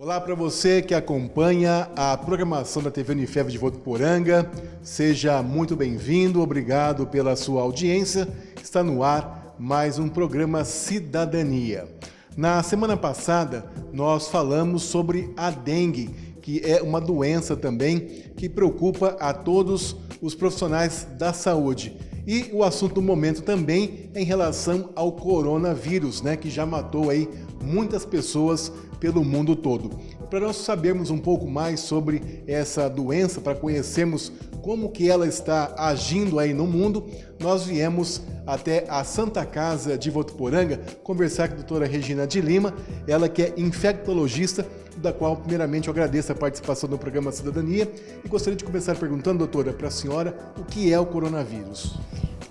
Olá para você que acompanha a programação da TV Unifev de Votuporanga. Seja muito bem-vindo, obrigado pela sua audiência. Está no ar mais um programa Cidadania. Na semana passada, nós falamos sobre a dengue, que é uma doença também que preocupa a todos os profissionais da saúde. E o assunto do momento também é em relação ao coronavírus, que já matou aí muitas pessoas pelo mundo todo. Para nós sabermos um pouco mais sobre essa doença, para conhecermos como que ela está agindo aí no mundo, nós viemos até a Santa Casa de Votuporanga conversar com a doutora Regina de Lima, ela que é infectologista, da qual primeiramente eu agradeço a participação no programa Cidadania e gostaria de começar perguntando, doutora, para a senhora, o que é o coronavírus?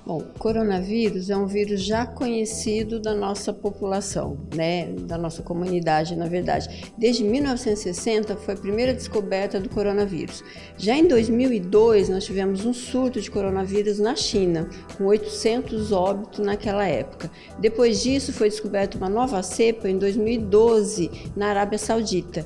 Bom, coronavírus é um vírus já conhecido da nossa população, da nossa comunidade, na verdade. Desde 1960 foi a primeira descoberta do coronavírus. Já em 2002 nós tivemos um surto de coronavírus na China, com 800 óbitos naquela época. Depois disso foi descoberta uma nova cepa em 2012 na Arábia Saudita,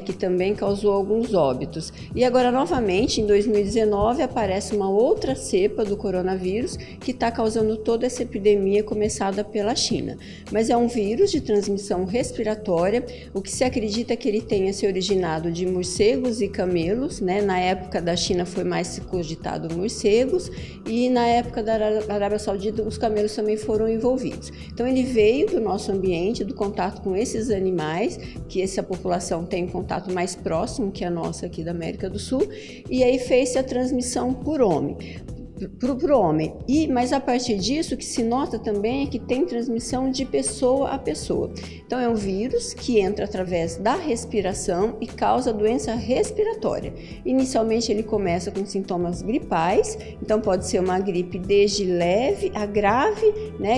que também causou alguns óbitos. E agora novamente em 2019 aparece uma outra cepa do coronavírus que está causando toda essa epidemia começada pela China. Mas é um vírus de transmissão respiratória, o que se acredita que ele tenha se originado de morcegos e camelos, Na época da China foi mais cogitado morcegos e na época da Arábia Saudita os camelos também foram envolvidos. Então ele veio do nosso ambiente, do contato com esses animais, que essa população tem um contato mais próximo que a nossa aqui da América do Sul, e aí fez-se a transmissão por homem. Mas a partir disso o que se nota também é que tem transmissão de pessoa a pessoa. Então é um vírus que entra através da respiração e causa doença respiratória. Inicialmente ele começa com sintomas gripais, então pode ser uma gripe desde leve a grave,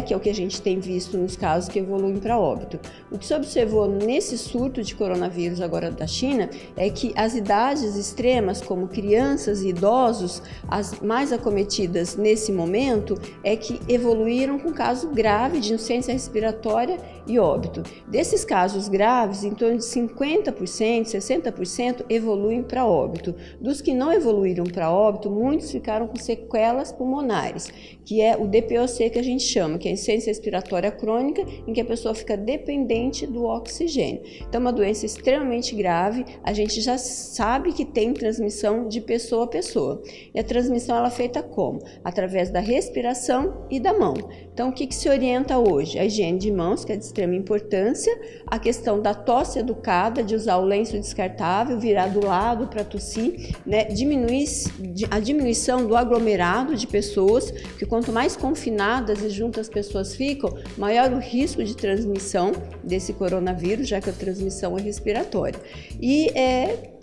que é o que a gente tem visto nos casos que evoluem para óbito. O que se observou nesse surto de coronavírus agora da China é que as idades extremas, como crianças e idosos, as mais acometidas nesse momento é que evoluíram com caso grave de insuficiência respiratória e óbito. Desses casos graves, em torno de 50%, 60% evoluem para óbito. Dos que não evoluíram para óbito, muitos ficaram com sequelas pulmonares, que é o DPOC que a gente chama, que é a insuficiência respiratória crônica, em que a pessoa fica dependente do oxigênio. Então, é uma doença extremamente grave, a gente já sabe que tem transmissão de pessoa a pessoa. E a transmissão ela é feita como? Através da respiração e da mão. Então, o que se orienta hoje? A higiene de mãos, que é de extrema importância, a questão da tosse educada, de usar o lenço descartável, virar do lado para tossir, a diminuição do aglomerado de pessoas, que quanto mais confinadas e juntas as pessoas ficam, maior o risco de transmissão desse coronavírus, já que a transmissão é respiratória. E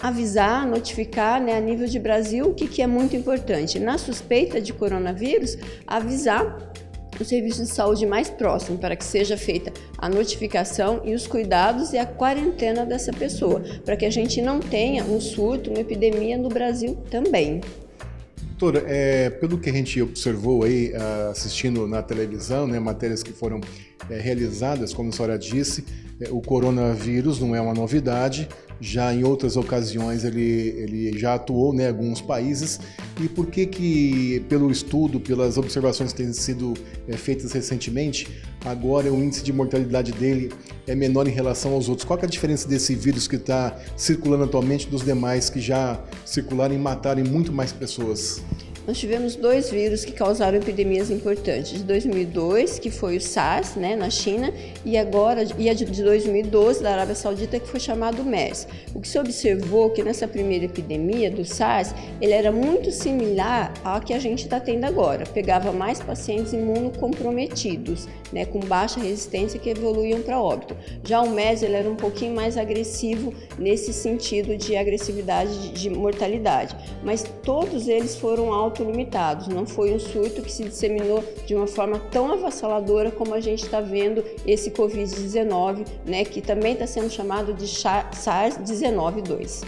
avisar, notificar, a nível de Brasil, o que é muito importante. Na suspeita de coronavírus, avisar o serviço de saúde mais próximo para que seja feita a notificação e os cuidados e a quarentena dessa pessoa, para que a gente não tenha um surto, uma epidemia no Brasil também. Doutora, pelo que a gente observou aí, assistindo na televisão, matérias que foram realizadas, como a senhora disse, o coronavírus não é uma novidade, já em outras ocasiões ele já atuou em alguns países. E por que pelo estudo, pelas observações que têm sido feitas recentemente, agora o índice de mortalidade dele é menor em relação aos outros? Qual que é a diferença desse vírus que está circulando atualmente dos demais que já circularam e mataram muito mais pessoas? Nós tivemos dois vírus que causaram epidemias importantes. De 2002, que foi o SARS, na China, e a de 2012, da Arábia Saudita, que foi chamado MERS. O que se observou que nessa primeira epidemia do SARS, ele era muito similar ao que a gente está tendo agora. Pegava mais pacientes imunocomprometidos, com baixa resistência, que evoluíam para óbito. Já o MERS, ele era um pouquinho mais agressivo nesse sentido de agressividade de mortalidade. Mas todos eles foram autolimitados, não foi um surto que se disseminou de uma forma tão avassaladora como a gente está vendo esse Covid-19, que também está sendo chamado de SARS-CoV-2.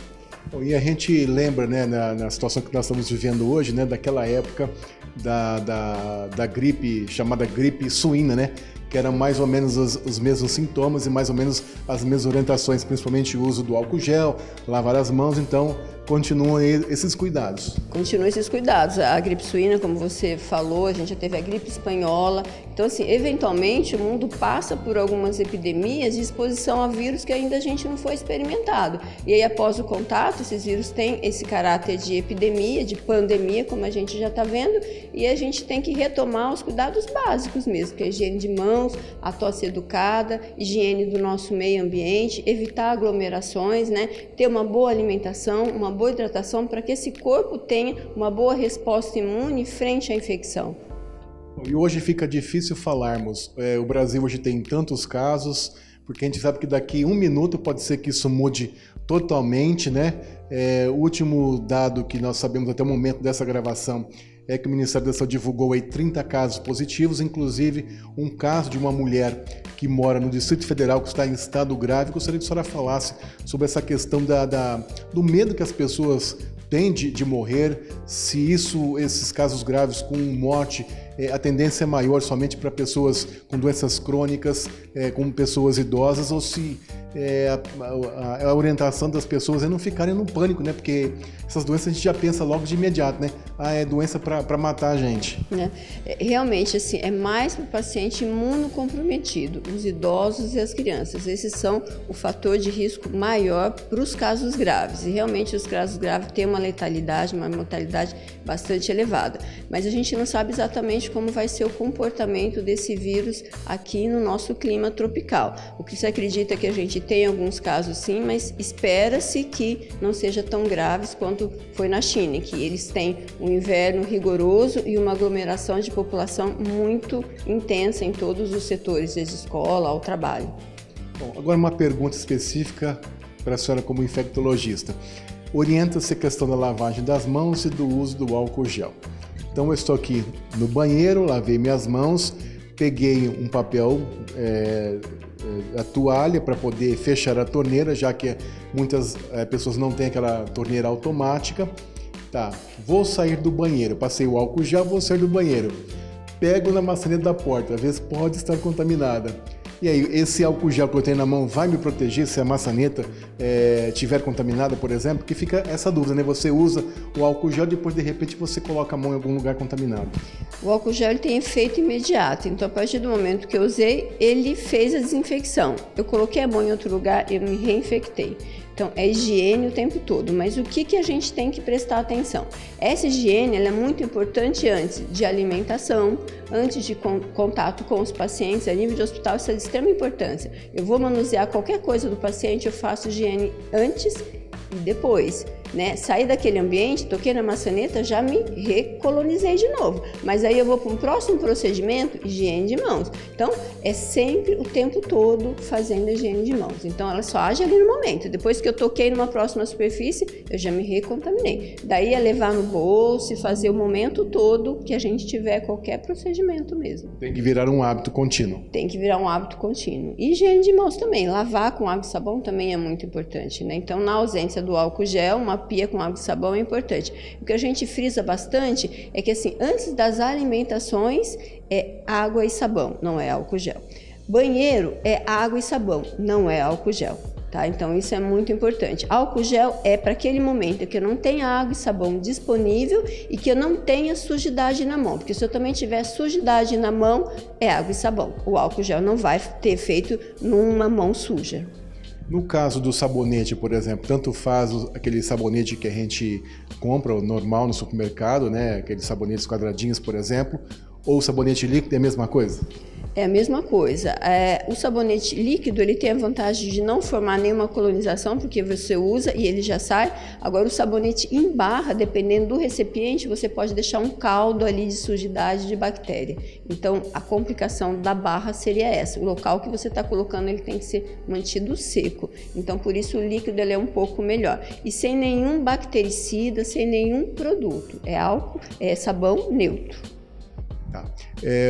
E a gente lembra, na situação que nós estamos vivendo hoje, daquela época da gripe, chamada gripe suína, que eram mais ou menos os mesmos sintomas e mais ou menos as mesmas orientações, principalmente o uso do álcool gel, lavar as mãos, então continuam esses cuidados. Continuam esses cuidados. A gripe suína, como você falou, a gente já teve a gripe espanhola. Então, assim, eventualmente o mundo passa por algumas epidemias de exposição a vírus que ainda a gente não foi experimentado. E aí, após o contato, esses vírus têm esse caráter de epidemia, de pandemia, como a gente já está vendo, e a gente tem que retomar os cuidados básicos mesmo, que é a higiene de mãos, a tosse educada, higiene do nosso meio ambiente, evitar aglomerações, né? Ter uma boa alimentação, uma boa hidratação para que esse corpo tenha uma boa resposta imune frente à infecção. E hoje fica difícil falarmos, o Brasil hoje tem tantos casos, porque a gente sabe que daqui 1 minuto pode ser que isso mude totalmente, né? O último dado que nós sabemos até o momento dessa gravação é que o Ministério da Saúde divulgou aí 30 casos positivos, inclusive um caso de uma mulher que mora no Distrito Federal, que está em estado grave. Gostaria que a senhora falasse sobre essa questão do medo que as pessoas têm de morrer, se esses casos graves com morte, a tendência é maior somente para pessoas com doenças crônicas, como pessoas idosas, ou se a orientação das pessoas é não ficarem no pânico, né? Porque essas doenças a gente já pensa logo de imediato, né? É doença para matar a gente. Realmente, assim, é mais para o paciente imunocomprometido, os idosos e as crianças. Esses são o fator de risco maior para os casos graves. E realmente os casos graves têm uma letalidade, uma mortalidade bastante elevada. Mas a gente não sabe exatamente como vai ser o comportamento desse vírus aqui no nosso clima tropical. O que se acredita é que a gente tem alguns casos sim, mas espera-se que não seja tão graves quanto foi na China, que eles têm um inverno rigoroso e uma aglomeração de população muito intensa em todos os setores, desde escola ao trabalho. Bom, agora uma pergunta específica para a senhora como infectologista. Orienta-se a questão da lavagem das mãos e do uso do álcool gel. Então eu estou aqui no banheiro, lavei minhas mãos, peguei um papel, a toalha para poder fechar a torneira, já que muitas pessoas não têm aquela torneira automática. Tá, vou sair do banheiro, passei o álcool gel, vou sair do banheiro. Pego na maçaneta da porta, às vezes pode estar contaminada. E aí, esse álcool gel que eu tenho na mão vai me proteger se a maçaneta estiver contaminada, por exemplo? Que fica essa dúvida, né? Você usa o álcool gel, depois de repente você coloca a mão em algum lugar contaminado. O álcool gel ele tem efeito imediato, então a partir do momento que eu usei, ele fez a desinfecção. Eu coloquei a mão em outro lugar, eu me reinfectei. Então, é higiene o tempo todo, mas o que a gente tem que prestar atenção? Essa higiene ela é muito importante antes de alimentação, antes de contato com os pacientes. A nível de hospital, isso é de extrema importância. Eu vou manusear qualquer coisa do paciente, eu faço higiene antes e depois. Né? Saí daquele ambiente, toquei na maçaneta, já me recolonizei de novo. Mas aí eu vou para um próximo procedimento, higiene de mãos. Então, é sempre o tempo todo fazendo higiene de mãos. Então, ela só age ali no momento. Depois que eu toquei numa próxima superfície, eu já me recontaminei. Daí é levar no bolso e fazer o momento todo que a gente tiver qualquer procedimento mesmo. Tem que virar um hábito contínuo. Tem que virar um hábito contínuo. E higiene de mãos também. Lavar com água e sabão também é muito importante, né? Então, na ausência do álcool gel, uma pia com água e sabão é importante. O que a gente frisa bastante é que, assim, antes das alimentações é água e sabão, não é álcool gel. Banheiro é água e sabão, não é álcool gel. Tá? Então isso é muito importante. Álcool gel é para aquele momento que eu não tenha água e sabão disponível e que eu não tenha sujidade na mão, porque se eu também tiver sujidade na mão, é água e sabão. O álcool gel não vai ter efeito numa mão suja. No caso do sabonete, por exemplo, tanto faz aquele sabonete que a gente compra, o normal no supermercado, né? Aqueles sabonetes quadradinhos, por exemplo, ou o sabonete líquido é a mesma coisa? É a mesma coisa. O sabonete líquido ele tem a vantagem de não formar nenhuma colonização, porque você usa e ele já sai. Agora o sabonete em barra, dependendo do recipiente, você pode deixar um caldo ali de sujidade de bactéria. Então a complicação da barra seria essa. O local que você está colocando ele tem que ser mantido seco. Então por isso o líquido ele é um pouco melhor. E sem nenhum bactericida, sem nenhum produto. É álcool, é sabão neutro. Tá.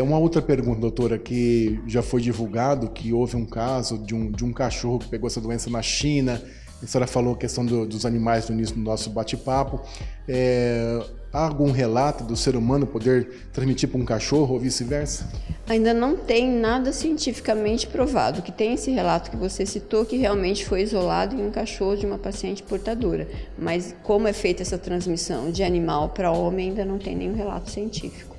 Uma outra pergunta, doutora, que já foi divulgado que houve um caso de um cachorro que pegou essa doença na China, A senhora falou a questão dos animais no início do nosso bate-papo. Há algum relato do ser humano poder transmitir para um cachorro ou vice-versa? Ainda não tem nada cientificamente provado, que tem esse relato que você citou, que realmente foi isolado em um cachorro de uma paciente portadora. Mas como é feita essa transmissão de animal para homem, ainda não tem nenhum relato científico.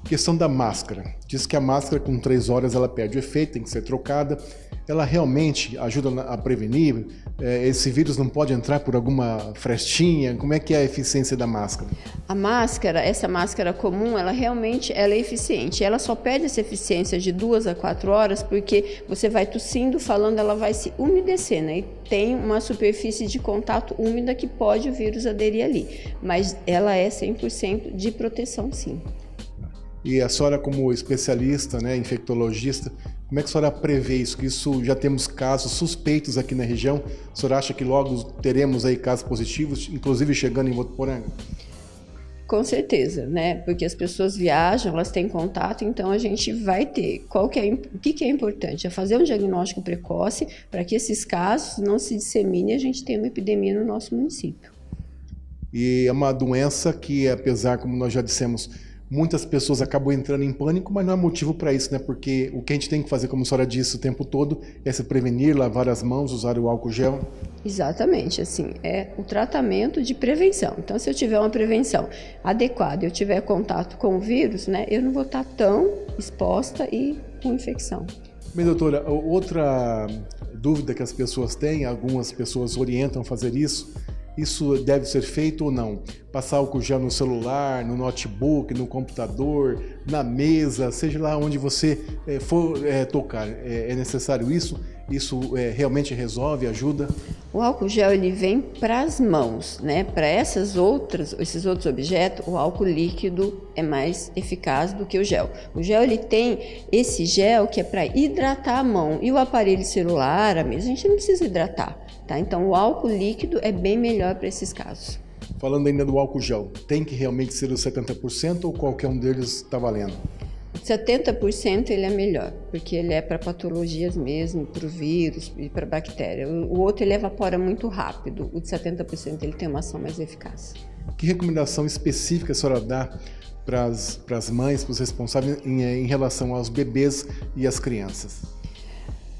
Questão da máscara. Diz que a máscara com 3 horas ela perde o efeito, tem que ser trocada. Ela realmente ajuda a prevenir? Esse vírus não pode entrar por alguma frestinha? Como é que é a eficiência da máscara? A máscara, essa máscara comum, ela realmente é eficiente. Ela só perde essa eficiência de 2 a 4 horas porque você vai tossindo, falando, ela vai se umedecer, né? E tem uma superfície de contato úmida que pode o vírus aderir ali. Mas ela é 100% de proteção, sim. E a senhora, como especialista, né, infectologista, como é que a senhora prevê isso? Que isso já temos casos suspeitos aqui na região. A senhora acha que logo teremos aí casos positivos, inclusive chegando em Votuporanga? Com certeza, né? Porque as pessoas viajam, elas têm contato, então a gente vai ter. O que é importante? É fazer um diagnóstico precoce para que esses casos não se disseminem e a gente tenha uma epidemia no nosso município. E é uma doença que, apesar, como nós já dissemos, muitas pessoas acabam entrando em pânico, mas não há motivo para isso, né? Porque o que a gente tem que fazer, como a senhora disse o tempo todo, é se prevenir, lavar as mãos, usar o álcool gel. Exatamente, assim, é o tratamento de prevenção. Então, se eu tiver uma prevenção adequada, eu tiver contato com o vírus, né, eu não vou estar tão exposta e com infecção. Bem, doutora, outra dúvida que as pessoas têm, algumas pessoas orientam a fazer isso deve ser feito ou não? Passar álcool gel no celular, no notebook, no computador, na mesa, seja lá onde você for tocar. É necessário isso? Isso realmente resolve, ajuda? O álcool gel ele vem para as mãos, né? Para esses outros objetos, o álcool líquido é mais eficaz do que o gel. O gel ele tem esse gel que é para hidratar a mão e o aparelho celular, a mesa, a gente não precisa hidratar, tá? Então o álcool líquido é bem melhor para esses casos. Falando ainda do álcool gel, tem que realmente ser os 70% ou qualquer um deles está valendo? 70% ele é melhor, porque ele é para patologias mesmo, para o vírus e para a bactéria. O outro ele evapora muito rápido, o de 70% ele tem uma ação mais eficaz. Que recomendação específica a senhora dá para as mães, para os responsáveis em relação aos bebês e às crianças?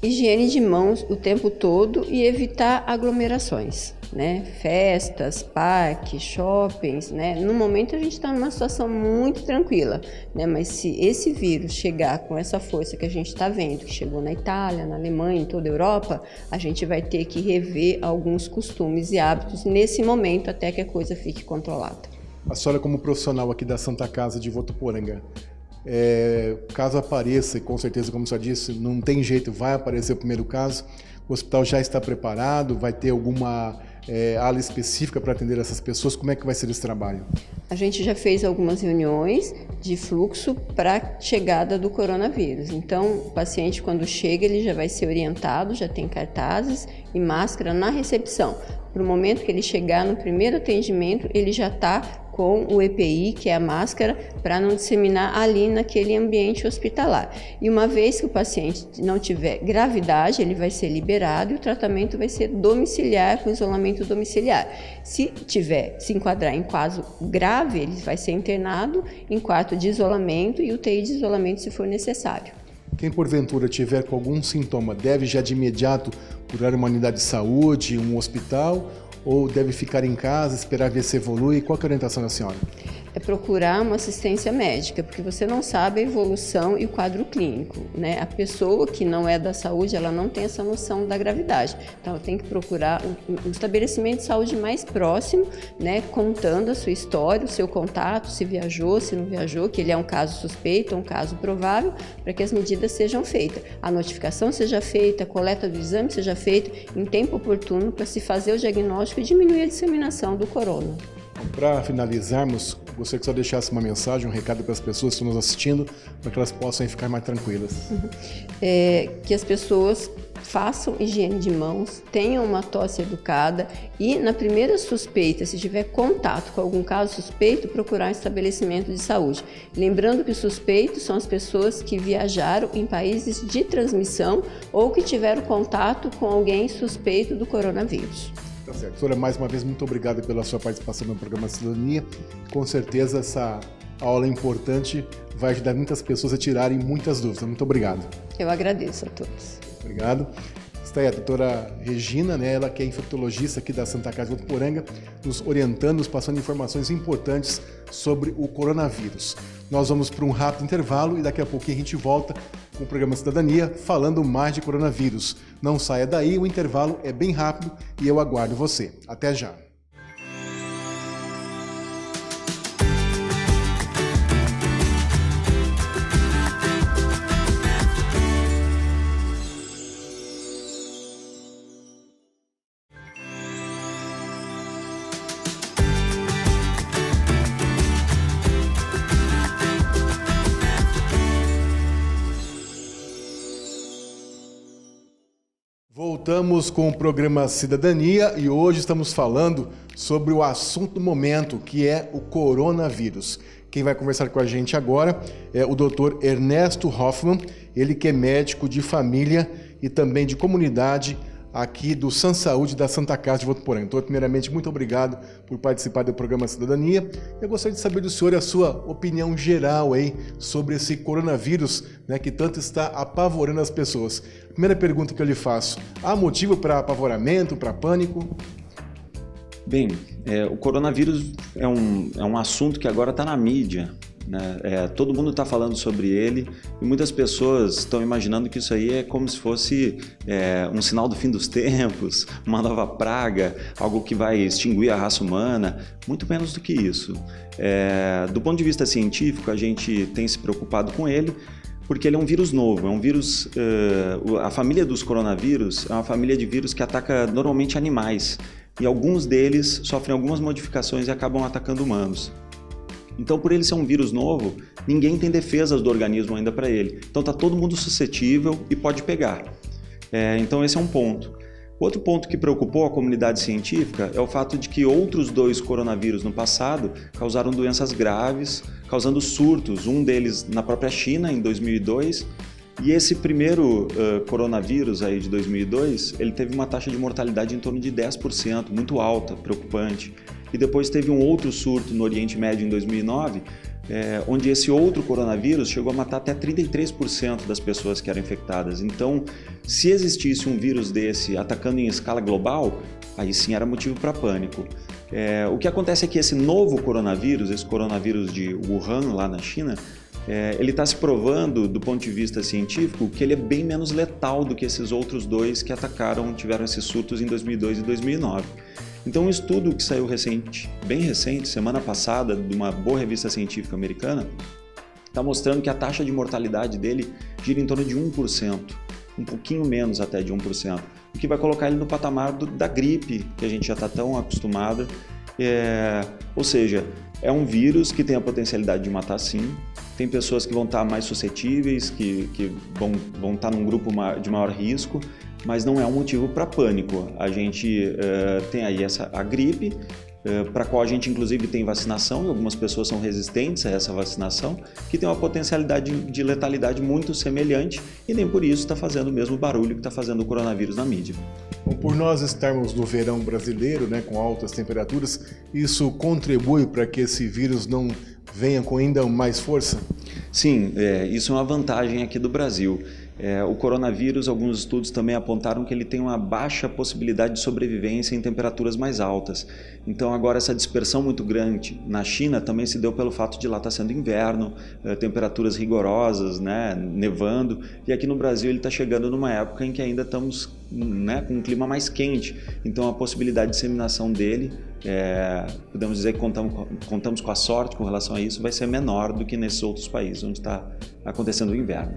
Higiene de mãos o tempo todo e evitar aglomerações, né? Festas, parques, shoppings, né? No momento a gente está numa situação muito tranquila, né? Mas se esse vírus chegar com essa força que a gente está vendo, que chegou na Itália, na Alemanha, em toda a Europa, a gente vai ter que rever alguns costumes e hábitos nesse momento até que a coisa fique controlada. A senhora, como profissional aqui da Santa Casa de Votuporanga, caso apareça, e com certeza, como você disse, não tem jeito, vai aparecer o primeiro caso, o hospital já está preparado, vai ter alguma ala específica para atender essas pessoas? Como é que vai ser esse trabalho? A gente já fez algumas reuniões de fluxo para a chegada do coronavírus. Então, o paciente, quando chega, ele já vai ser orientado, já tem cartazes e máscara na recepção. Para o momento que ele chegar no primeiro atendimento, ele já está com o EPI, que é a máscara, para não disseminar ali naquele ambiente hospitalar. E uma vez que o paciente não tiver gravidade, ele vai ser liberado e o tratamento vai ser domiciliar, com isolamento domiciliar. Se enquadrar em caso grave, ele vai ser internado em quarto de isolamento e UTI de isolamento se for necessário. Quem porventura tiver com algum sintoma deve já de imediato procurar uma unidade de saúde, um hospital, ou deve ficar em casa, esperar ver se evolui? Qual é a orientação da senhora? É procurar uma assistência médica, porque você não sabe a evolução e o quadro clínico, né? A pessoa que não é da saúde, ela não tem essa noção da gravidade. Então, ela tem que procurar um estabelecimento de saúde mais próximo, né? Contando a sua história, o seu contato, se viajou, se não viajou, que ele é um caso suspeito, um caso provável, para que as medidas sejam feitas. A notificação seja feita, a coleta do exame seja feita em tempo oportuno para se fazer o diagnóstico e diminuir a disseminação do corona. Para finalizarmos, gostaria que só deixasse uma mensagem, um recado para as pessoas que estão nos assistindo, para que elas possam ficar mais tranquilas. Que as pessoas façam higiene de mãos, tenham uma tosse educada e, na primeira suspeita, se tiver contato com algum caso suspeito, procurar um estabelecimento de saúde. Lembrando que os suspeitos são as pessoas que viajaram em países de transmissão ou que tiveram contato com alguém suspeito do coronavírus. Tá certo. Doutora, mais uma vez, muito obrigado pela sua participação no programa Cidadania. Com certeza, essa aula importante vai ajudar muitas pessoas a tirarem muitas dúvidas. Muito obrigado. Eu agradeço a todos. Obrigado. Está aí a doutora Regina, né? Ela que é infectologista aqui da Santa Casa de Votuporanga, nos orientando, nos passando informações importantes sobre o coronavírus. Nós vamos para um rápido intervalo e daqui a pouquinho a gente volta com o programa Cidadania falando mais de coronavírus. Não saia daí, o intervalo é bem rápido e eu aguardo você. Até já. Voltamos com o programa Cidadania e hoje estamos falando sobre o assunto do momento, que é o coronavírus. Quem vai conversar com a gente agora é o Dr. Ernesto Hoffmann, ele que é médico de família e também de comunidade aqui do Sansaúde da Santa Casa de Votuporanga. Então, primeiramente, muito obrigado por participar do programa Cidadania. Eu gostaria de saber do senhor a sua opinião geral aí sobre esse coronavírus, né, que tanto está apavorando as pessoas. Primeira pergunta que eu lhe faço, há motivo para apavoramento, para pânico? Bem, o coronavírus é um assunto que agora está na mídia, né? Todo mundo está falando sobre ele e muitas pessoas estão imaginando que isso aí é como se fosse um sinal do fim dos tempos, uma nova praga, algo que vai extinguir a raça humana, muito menos do que isso. Do ponto de vista científico, a gente tem se preocupado com ele, porque ele é um vírus novo, é um vírus, a família dos coronavírus é uma família de vírus que ataca normalmente animais, e alguns deles sofrem algumas modificações e acabam atacando humanos. Então, por ele ser um vírus novo, ninguém tem defesas do organismo ainda para ele. Então, está todo mundo suscetível e pode pegar. Então, esse é um ponto. Outro ponto que preocupou a comunidade científica é o fato de que outros 2 coronavírus no passado causaram doenças graves, causando surtos, um deles na própria China, em 2002, e esse primeiro coronavírus aí de 2002, ele teve uma taxa de mortalidade em torno de 10%, muito alta, preocupante. E depois teve um outro surto no Oriente Médio em 2009, onde esse outro coronavírus chegou a matar até 33% das pessoas que eram infectadas. Então, se existisse um vírus desse atacando em escala global, aí sim era motivo para pânico. O que acontece é que esse novo coronavírus, esse coronavírus de Wuhan, lá na China, ele está se provando, do ponto de vista científico, que ele é bem menos letal do que esses outros 2 que tiveram esses surtos em 2002 e 2009. Então, um estudo que saiu bem recente, semana passada, de uma boa revista científica americana, está mostrando que a taxa de mortalidade dele gira em torno de 1%, um pouquinho menos até de 1%, o que vai colocar ele no patamar da gripe, que a gente já está tão acostumado. Ou seja, é um vírus que tem a potencialidade de matar sim, tem pessoas que vão estar mais suscetíveis, que vão estar num grupo de maior risco, mas não é um motivo para pânico. A gente tem aí a gripe, para a qual a gente inclusive tem vacinação, e algumas pessoas são resistentes a essa vacinação, que tem uma potencialidade de letalidade muito semelhante e nem por isso está fazendo o mesmo barulho que está fazendo o coronavírus na mídia. Bom, por nós estarmos no verão brasileiro, né, com altas temperaturas, isso contribui para que esse vírus não venha com ainda mais força? Sim, isso é uma vantagem aqui do Brasil. O coronavírus, alguns estudos também apontaram que ele tem uma baixa possibilidade de sobrevivência em temperaturas mais altas. Então agora essa dispersão muito grande na China também se deu pelo fato de lá estar sendo inverno, temperaturas rigorosas, né, nevando, e aqui no Brasil ele está chegando numa época em que ainda estamos, né, com um clima mais quente. Então a possibilidade de disseminação dele, podemos dizer que contamos com a sorte com relação a isso, vai ser menor do que nesses outros países onde está acontecendo o inverno.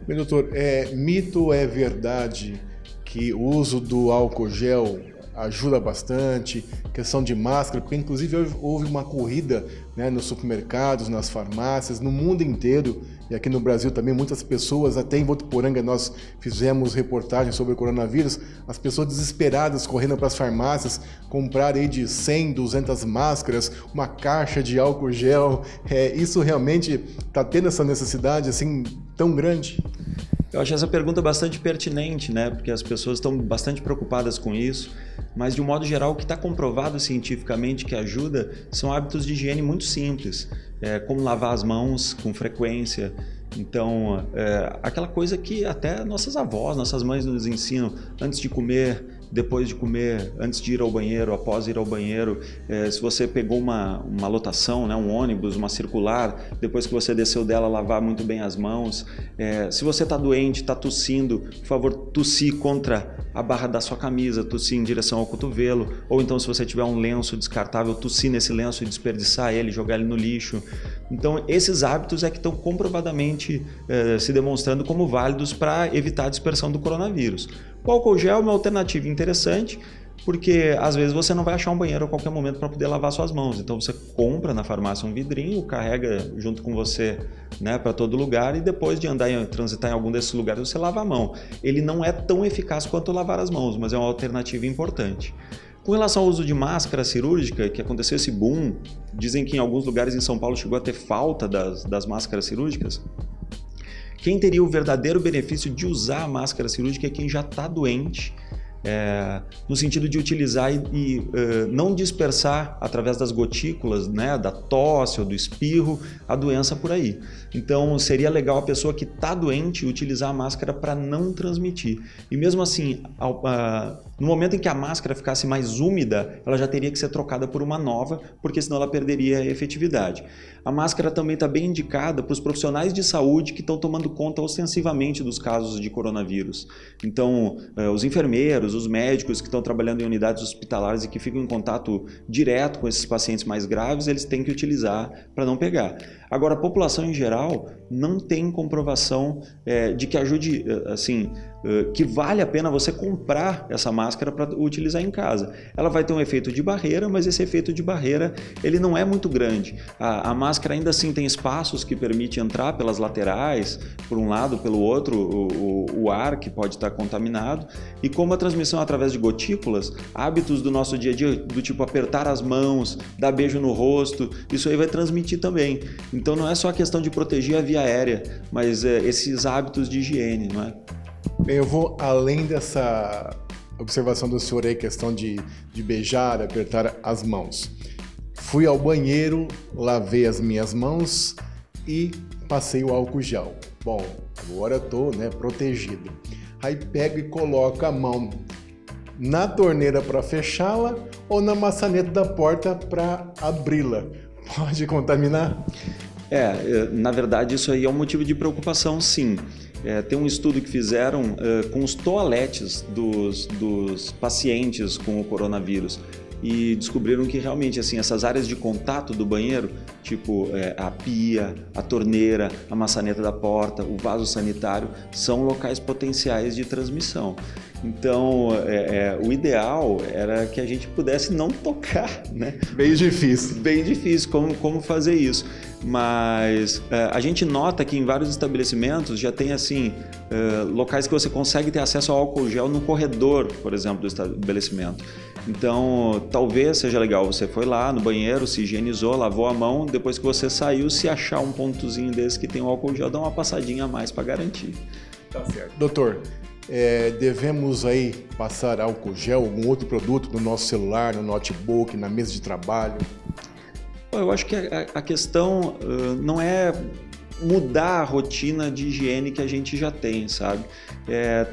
Bem, doutor, é mito ou é verdade que o uso do álcool gel ajuda bastante, questão de máscara, porque inclusive houve uma corrida, né, nos supermercados, nas farmácias, no mundo inteiro, e aqui no Brasil também muitas pessoas, até em Votuporanga nós fizemos reportagem sobre o coronavírus, as pessoas desesperadas correndo para as farmácias, comprar aí de 100, 200 máscaras, uma caixa de álcool gel, isso realmente está tendo essa necessidade assim tão grande? Eu acho essa pergunta bastante pertinente, né? Porque as pessoas estão bastante preocupadas com isso, mas de um modo geral o que está comprovado cientificamente que ajuda são hábitos de higiene muito simples, como lavar as mãos com frequência. Então, aquela coisa que até nossas avós, nossas mães nos ensinam antes de comer, depois de comer, antes de ir ao banheiro, após ir ao banheiro. Se você pegou uma lotação, né, um ônibus, uma circular, depois que você desceu dela, lavar muito bem as mãos. Se você está doente, está tossindo, por favor, tossir contra a barra da sua camisa, tossir em direção ao cotovelo, ou então se você tiver um lenço descartável, tossir nesse lenço e desperdiçar ele, jogar ele no lixo. Então, esses hábitos é que estão comprovadamente se demonstrando como válidos para evitar a dispersão do coronavírus. O álcool gel é uma alternativa interessante, porque às vezes você não vai achar um banheiro a qualquer momento para poder lavar suas mãos. Então você compra na farmácia um vidrinho, carrega junto com você, né, para todo lugar, e depois de transitar em algum desses lugares você lava a mão. Ele não é tão eficaz quanto lavar as mãos, mas é uma alternativa importante. Com relação ao uso de máscara cirúrgica, que aconteceu esse boom, dizem que em alguns lugares em São Paulo chegou a ter falta das máscaras cirúrgicas. Quem teria o verdadeiro benefício de usar a máscara cirúrgica é quem já está doente, no sentido de utilizar e não dispersar através das gotículas, né, da tosse ou do espirro, a doença por aí. Então seria legal a pessoa que está doente utilizar a máscara para não transmitir. E mesmo assim, no momento em que a máscara ficasse mais úmida, ela já teria que ser trocada por uma nova, porque senão ela perderia a efetividade. A máscara também está bem indicada para os profissionais de saúde que estão tomando conta ostensivamente dos casos de coronavírus. Então, os enfermeiros, os médicos que estão trabalhando em unidades hospitalares e que ficam em contato direto com esses pacientes mais graves, eles têm que utilizar para não pegar. Agora, a população em geral não tem comprovação de que ajude, assim, que vale a pena você comprar essa máscara para utilizar em casa. Ela vai ter um efeito de barreira, mas esse efeito de barreira ele não é muito grande. A máscara ainda assim tem espaços que permite entrar pelas laterais, por um lado, pelo outro, o ar que pode estar contaminado. E como a transmissão é através de gotículas, hábitos do nosso dia a dia, do tipo apertar as mãos, dar beijo no rosto, isso aí vai transmitir também. Então não é só a questão de proteger a via aérea, mas esses hábitos de higiene, não é? Bem, eu vou além dessa observação do senhor aí, questão de beijar, apertar as mãos. Fui ao banheiro, lavei as minhas mãos e passei o álcool gel. Bom, agora eu tô, né, protegido. Aí pego e coloco a mão na torneira para fechá-la ou na maçaneta da porta para abri-la. Pode contaminar? Na verdade isso aí é um motivo de preocupação, sim. Tem um estudo que fizeram com os toaletes dos pacientes com o coronavírus e descobriram que realmente assim, essas áreas de contato do banheiro, tipo a pia, a torneira, a maçaneta da porta, o vaso sanitário, são locais potenciais de transmissão. Então, o ideal era que a gente pudesse não tocar, né? Bem difícil. Bem difícil como fazer isso. Mas a gente nota que em vários estabelecimentos já tem assim, locais que você consegue ter acesso ao álcool gel no corredor, por exemplo, do estabelecimento. Então, talvez seja legal, você foi lá no banheiro, se higienizou, lavou a mão, depois que você saiu, se achar um pontozinho desse que tem o álcool gel, dá uma passadinha a mais para garantir. Tá certo. Doutor, devemos aí passar álcool gel, algum outro produto no nosso celular, no notebook, na mesa de trabalho? Eu acho que a questão não é mudar a rotina de higiene que a gente já tem, sabe?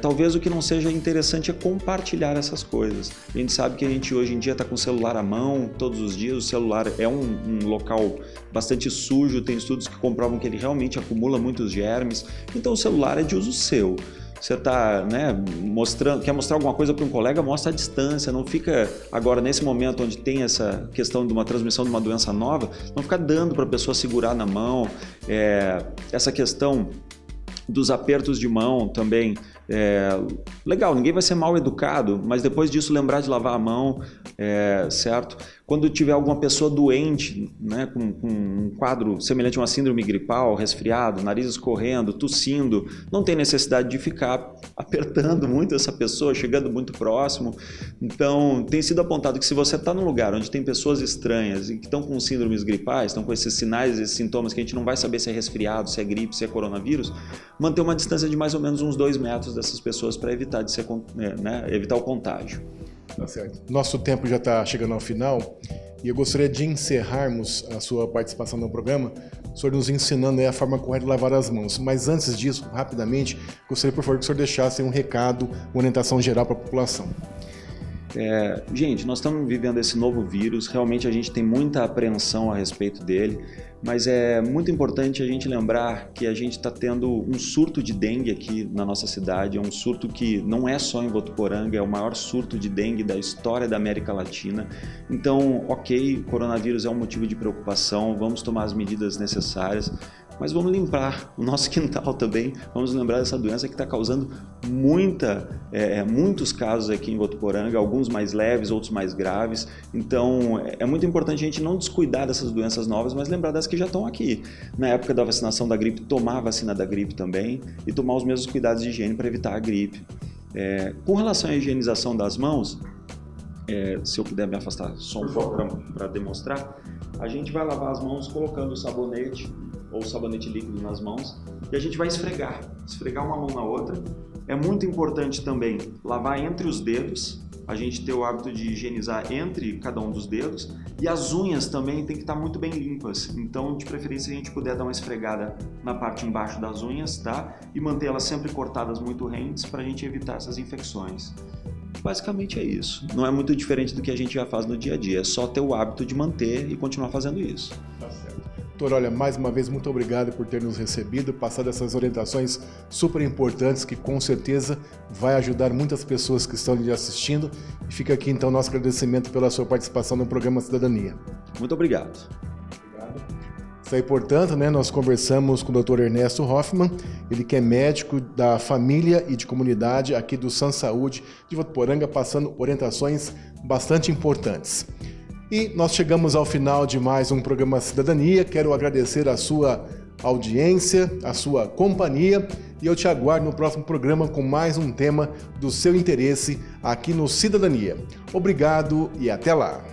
Talvez o que não seja interessante é compartilhar essas coisas. A gente sabe que a gente hoje em dia está com o celular à mão todos os dias, o celular é um local bastante sujo, tem estudos que comprovam que ele realmente acumula muitos germes, então o celular é de uso seu. Você está, né, quer mostrar alguma coisa para um colega, mostra a distância, não fica agora nesse momento onde tem essa questão de uma transmissão de uma doença nova, não fica dando para a pessoa segurar na mão, essa questão dos apertos de mão também, Legal, ninguém vai ser mal educado, mas depois disso lembrar de lavar a mão, certo? Quando tiver alguma pessoa doente, né, com um quadro semelhante a uma síndrome gripal, resfriado, nariz escorrendo, tossindo, não tem necessidade de ficar apertando muito essa pessoa, chegando muito próximo. Então, tem sido apontado que se você está num lugar onde tem pessoas estranhas e que estão com síndromes gripais, estão com esses sinais, esses sintomas que a gente não vai saber se é resfriado, se é gripe, se é coronavírus, manter uma distância de mais ou menos uns 2 metros dessas pessoas para evitar evitar o contágio. Tá certo. Nosso tempo já está chegando ao final e eu gostaria de encerrarmos a sua participação no programa, o senhor nos ensinando a forma correta de lavar as mãos. Mas antes disso, rapidamente, gostaria, por favor, que o senhor deixasse um recado, uma orientação geral para a população. Gente, nós estamos vivendo esse novo vírus, realmente a gente tem muita apreensão a respeito dele, mas é muito importante a gente lembrar que a gente está tendo um surto de dengue aqui na nossa cidade, é um surto que não é só em Votuporanga, é o maior surto de dengue da história da América Latina. Então, ok, o coronavírus é um motivo de preocupação, vamos tomar as medidas necessárias, mas vamos limpar o nosso quintal também, vamos lembrar dessa doença que está causando muitos casos aqui em Votuporanga, alguns mais leves, outros mais graves. Então é muito importante a gente não descuidar dessas doenças novas, mas lembrar das que já estão aqui. Na época da vacinação da gripe, tomar a vacina da gripe também e tomar os mesmos cuidados de higiene para evitar a gripe. Com relação à higienização das mãos, se eu puder me afastar só um pouco para demonstrar, a gente vai lavar as mãos colocando o sabonete ou sabonete líquido nas mãos e a gente vai esfregar uma mão na outra. É muito importante também lavar entre os dedos, a gente ter o hábito de higienizar entre cada um dos dedos, e as unhas também tem que estar muito bem limpas, então de preferência a gente puder dar uma esfregada na parte embaixo das unhas, tá? E manter elas sempre cortadas muito rentes para a gente evitar essas infecções. Basicamente é isso, não é muito diferente do que a gente já faz no dia a dia, é só ter o hábito de manter e continuar fazendo isso. Tá certo. Doutor, olha, mais uma vez, muito obrigado por ter nos recebido, passado essas orientações super importantes que com certeza vai ajudar muitas pessoas que estão lhe assistindo. E fica aqui então nosso agradecimento pela sua participação no programa Cidadania. Muito obrigado. Isso aí, portanto, nós conversamos com o Dr. Ernesto Hoffmann, ele que é médico da família e de comunidade aqui do San Saúde de Votuporanga, passando orientações bastante importantes. E nós chegamos ao final de mais um programa Cidadania. Quero agradecer a sua audiência, a sua companhia e eu te aguardo no próximo programa com mais um tema do seu interesse aqui no Cidadania. Obrigado e até lá!